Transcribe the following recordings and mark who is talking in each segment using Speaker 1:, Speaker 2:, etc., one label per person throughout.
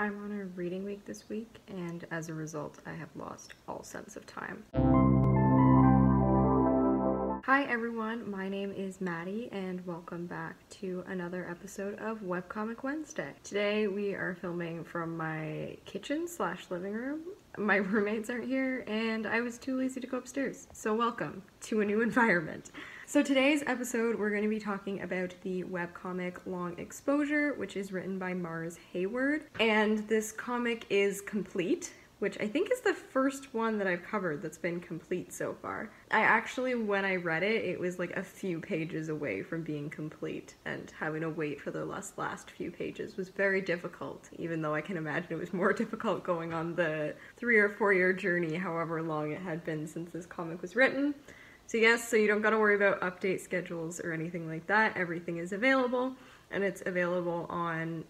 Speaker 1: I'm on a reading week this week, and as a result, I have lost all sense of time. Hi everyone, my name is Maddie, and welcome back to another episode of Webcomic Wednesday. Today we are filming from my kitchen / living room. My roommates aren't here, and I was too lazy to go upstairs, so welcome to a new environment. So today's episode, we're going to be talking about the webcomic Long Exposure, which is written by Mars Heyward. And this comic is complete, which I think is the first one that I've covered that's been complete so far. I actually, when I read it, it was like a few pages away from being complete, and having to wait for the last few pages was very difficult, even though I can imagine it was more difficult going on the 3 or 4 year journey, however long it had been since this comic was written. So yes, so you don't gotta worry about update schedules or anything like that. Everything is available, and it's available on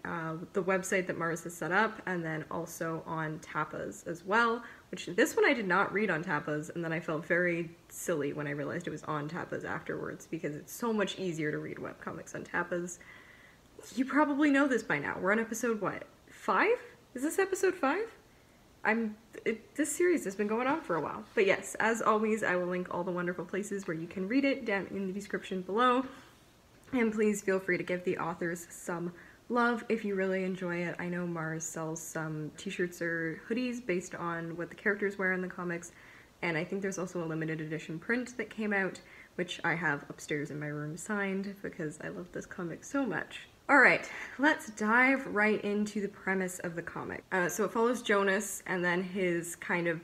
Speaker 1: the website that Mars has set up, and then also on Tapas as well, which this one I did not read on Tapas, and then I felt very silly when I realized it was on Tapas afterwards, because it's so much easier to read webcomics on Tapas. You probably know this by now. We're on episode, what, 5? Is this episode 5? This series has been going on for a while. But yes, as always, I will link all the wonderful places where you can read it down in the description below. And please feel free to give the authors some love if you really enjoy it. I know Mars sells some t-shirts or hoodies based on what the characters wear in the comics. And I think there's also a limited edition print that came out, which I have upstairs in my room signed because I love this comic so much. Alright, let's dive right into the premise of the comic. So it follows Jonas and then his kind of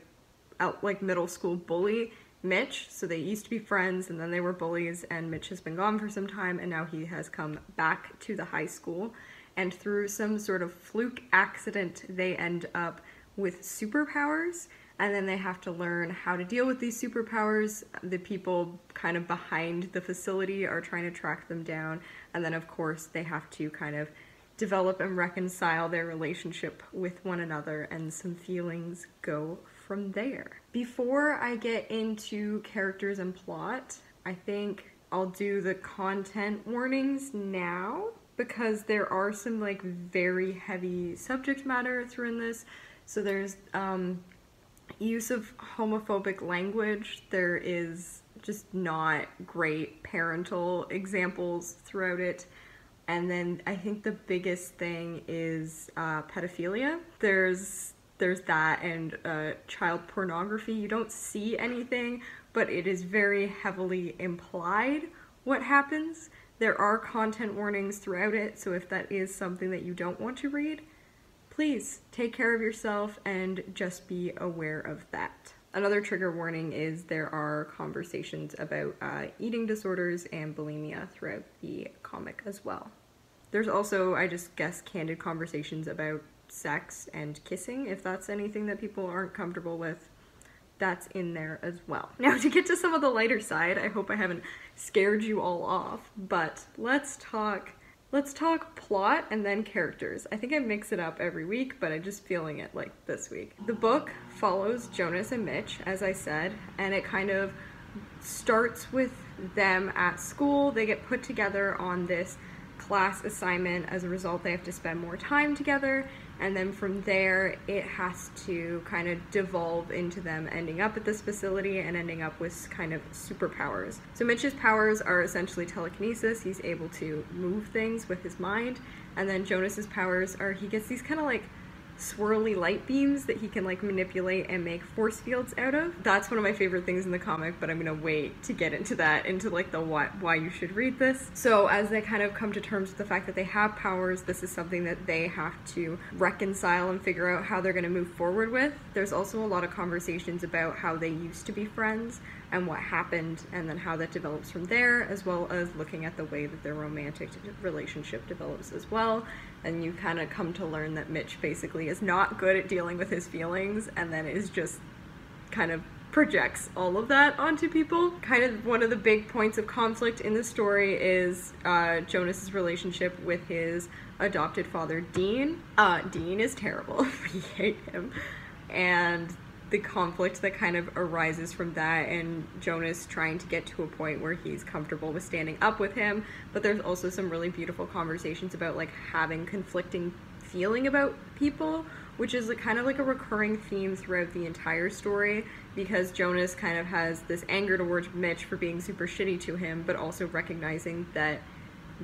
Speaker 1: middle school bully, Mitch. So they used to be friends and then they were bullies, and Mitch has been gone for some time and now he has come back to the high school. And through some sort of fluke accident, they end up with superpowers, and then they have to learn how to deal with these superpowers. The people kind of behind the facility are trying to track them down, and then of course they have to kind of develop and reconcile their relationship with one another, and some feelings go from there. Before I get into characters and plot, I think I'll do the content warnings now, because there are some like very heavy subject matter through in this. So there's use of homophobic language. There is just not great parental examples throughout it. And then I think the biggest thing is pedophilia. There's that, and child pornography. You don't see anything, but it is very heavily implied what happens. There are content warnings throughout it, so if that is something that you don't want to read, please take care of yourself and just be aware of that. Another trigger warning is there are conversations about eating disorders and bulimia throughout the comic as well. There's also, I just guess, candid conversations about sex and kissing. If that's anything that people aren't comfortable with, that's in there as well. Now, to get to some of the lighter side, I hope I haven't scared you all off, but let's talk plot and then characters. I think I mix it up every week, but I'm just feeling it like this week. The book follows Jonas and Mitch, as I said, and it kind of starts with them at school. They get put together on this class assignment. As a result, they have to spend more time together, and then from there it has to kind of devolve into them ending up at this facility and ending up with kind of superpowers. So Mitch's powers are essentially telekinesis. He's able to move things with his mind, and then Jonas's powers are he gets these kind of like swirly light beams that he can like manipulate and make force fields out of. That's one of my favorite things in the comic, but I'm gonna wait to get into that, into like the why you should read this. So as they kind of come to terms with the fact that they have powers, this is something that they have to reconcile and figure out how they're gonna move forward with. There's also a lot of conversations about how they used to be friends and what happened, and then how that develops from there, as well as looking at the way that their romantic relationship develops as well. And you kind of come to learn that Mitch basically is not good at dealing with his feelings, and then is just kind of projects all of that onto people. Kind of one of the big points of conflict in the story is Jonas's relationship with his adopted father, Dean. Dean is terrible. We hate him. And the conflict that kind of arises from that, and Jonas trying to get to a point where he's comfortable with standing up with him. But there's also some really beautiful conversations about like having conflicting feeling about people, which is kind of like a recurring theme throughout the entire story, because Jonas kind of has this anger towards Mitch for being super shitty to him, but also recognizing that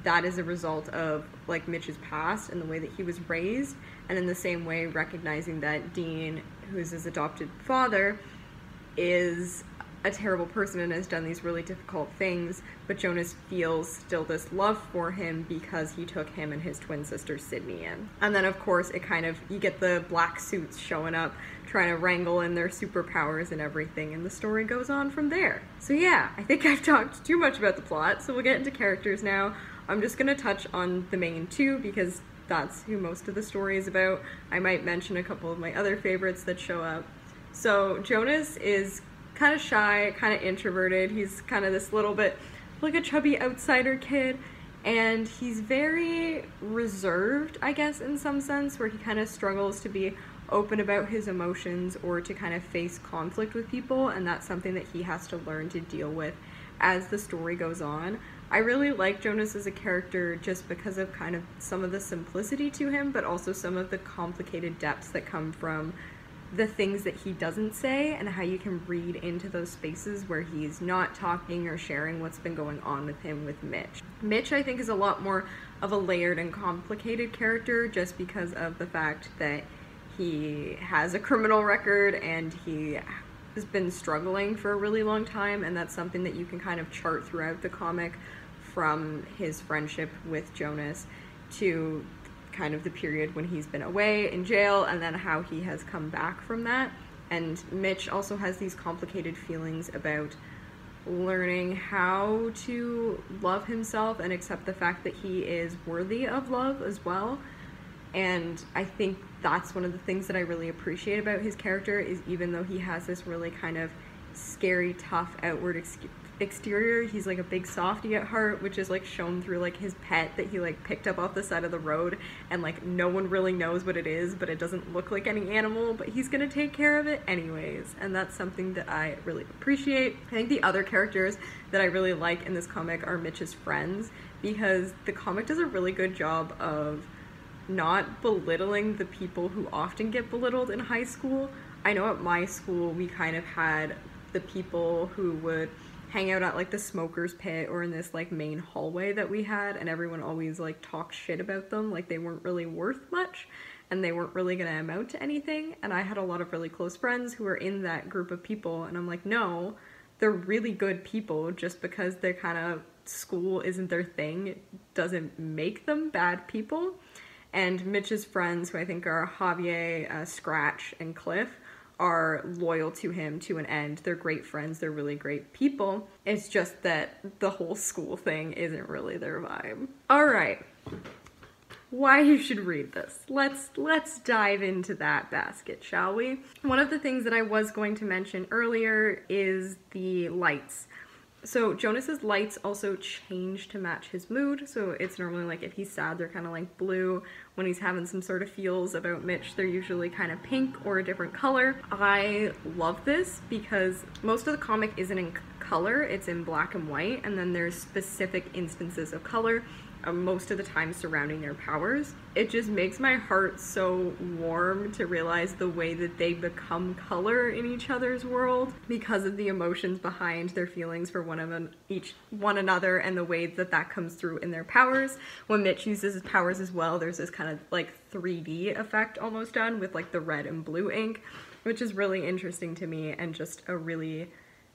Speaker 1: that is a result of like Mitch's past and the way that he was raised, and in the same way recognizing that Dean, who is his adopted father, is a terrible person and has done these really difficult things, but Jonas feels still this love for him because he took him and his twin sister Sydney in. And then of course you get the black suits showing up trying to wrangle in their superpowers and everything, and the story goes on from there. So yeah, I think I've talked too much about the plot, so we'll get into characters now. I'm just gonna touch on the main two because that's who most of the story is about. I might mention a couple of my other favorites that show up. So Jonas is kind of shy, kind of introverted. He's kind of this little bit like a chubby outsider kid, and he's very reserved, I guess, in some sense, where he kind of struggles to be open about his emotions or to kind of face conflict with people, and that's something that he has to learn to deal with as the story goes on. I really like Jonas as a character just because of kind of some of the simplicity to him, but also some of the complicated depths that come from the things that he doesn't say and how you can read into those spaces where he's not talking or sharing what's been going on with him with Mitch. Mitch, I think, is a lot more of a layered and complicated character just because of the fact that he has a criminal record and he has been struggling for a really long time, and that's something that you can kind of chart throughout the comic, from his friendship with Jonas to kind of the period when he's been away in jail and then how he has come back from that. And Mitch also has these complicated feelings about learning how to love himself and accept the fact that he is worthy of love as well. And I think that's one of the things that I really appreciate about his character, is even though he has this really kind of scary, tough outward exterior, he's like a big softie at heart, which is like shown through like his pet that he like picked up off the side of the road, and like no one really knows what it is, but it doesn't look like any animal, but he's gonna take care of it anyways, and that's something that I really appreciate. I think the other characters that I really like in this comic are Mitch's friends, because the comic does a really good job of not belittling the people who often get belittled in high school. I know at my school we kind of had the people who would hang out at like the smoker's pit or in this like main hallway that we had, and everyone always like talked shit about them, like they weren't really worth much and they weren't really gonna amount to anything. And I had a lot of really close friends who were in that group of people, and I'm like, no, they're really good people. Just because they're kind of school isn't their thing doesn't make them bad people. And Mitch's friends, who I think are Javier, Scratch, and Cliff, are loyal to him to an end. They're great friends, they're really great people. It's just that the whole school thing isn't really their vibe. Alright, why you should read this. Let's dive into that basket, shall we? One of the things that I was going to mention earlier is the lights. So Jonas's lights also change to match his mood. So it's normally like if he's sad, they're kind of like blue. When he's having some sort of feels about Mitch, they're usually kind of pink or a different color. I love this because most of the comic isn't in color, it's in black and white, and then there's specific instances of color, most of the time surrounding their powers. It just makes my heart so warm to realize the way that they become color in each other's world because of the emotions behind their feelings for one another and the way that that comes through in their powers. When Mitch uses his powers as well, there's this kind of like 3D effect almost done with like the red and blue ink, which is really interesting to me and just a really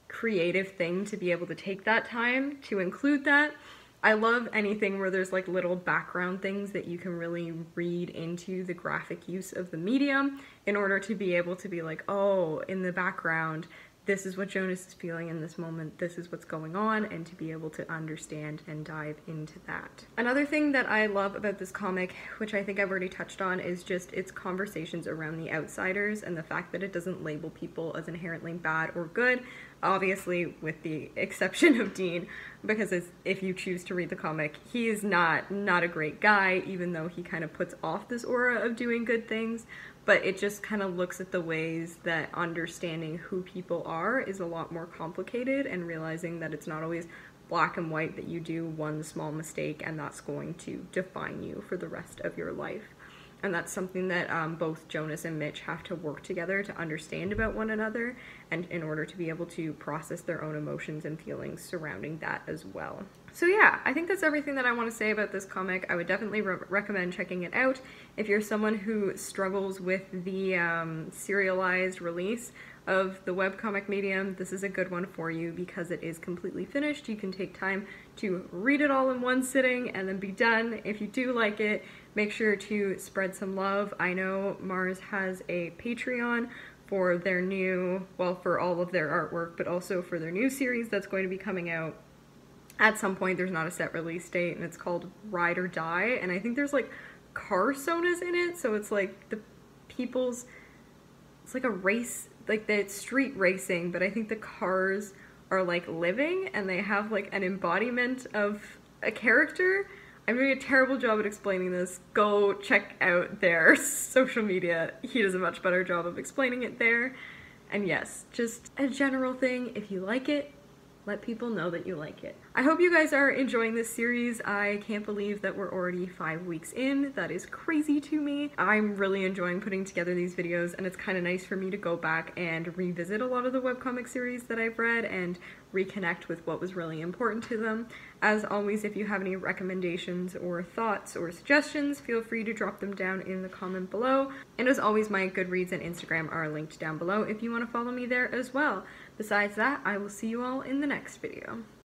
Speaker 1: creative thing to be able to take that time to include that. I love anything where there's like little background things that you can really read into the graphic use of the medium in order to be able to be like, oh, in the background, this is what Jonas is feeling in this moment, this is what's going on, and to be able to understand and dive into that. Another thing that I love about this comic, which I think I've already touched on, is just its conversations around the outsiders and the fact that it doesn't label people as inherently bad or good, obviously with the exception of Dean, because if you choose to read the comic, he is not a great guy, even though he kind of puts off this aura of doing good things. But it just kind of looks at the ways that understanding who people are is a lot more complicated, and realizing that it's not always black and white, that you do one small mistake and that's going to define you for the rest of your life. And that's something that both Jonas and Mitch have to work together to understand about one another, and in order to be able to process their own emotions and feelings surrounding that as well. So yeah, I think that's everything that I want to say about this comic. I would definitely recommend checking it out. If you're someone who struggles with the serialized release of the webcomic medium, this is a good one for you because it is completely finished. You can take time to read it all in one sitting and then be done. If you do like it, make sure to spread some love. I know Mars has a Patreon for their new, well, for all of their artwork, but also for their new series that's going to be coming out at some point. There's not a set release date, and it's called Ride or Die, and I think there's like car sonas in it, so it's like the people's, it's like a race, like the street racing, but I think the cars are like living and they have like an embodiment of a character. I'm doing a terrible job at explaining this. Go check out their social media. He does a much better job of explaining it there. And yes, just a general thing, if you like it, let people know that you like it. I hope you guys are enjoying this series. I can't believe that we're already 5 weeks in. That is crazy to me. I'm really enjoying putting together these videos, and it's kind of nice for me to go back and revisit a lot of the webcomic series that I've read and reconnect with what was really important to them. As always, if you have any recommendations or thoughts or suggestions, feel free to drop them down in the comment below. And as always, my Goodreads and Instagram are linked down below if you want to follow me there as well. Besides that, I will see you all in the next video.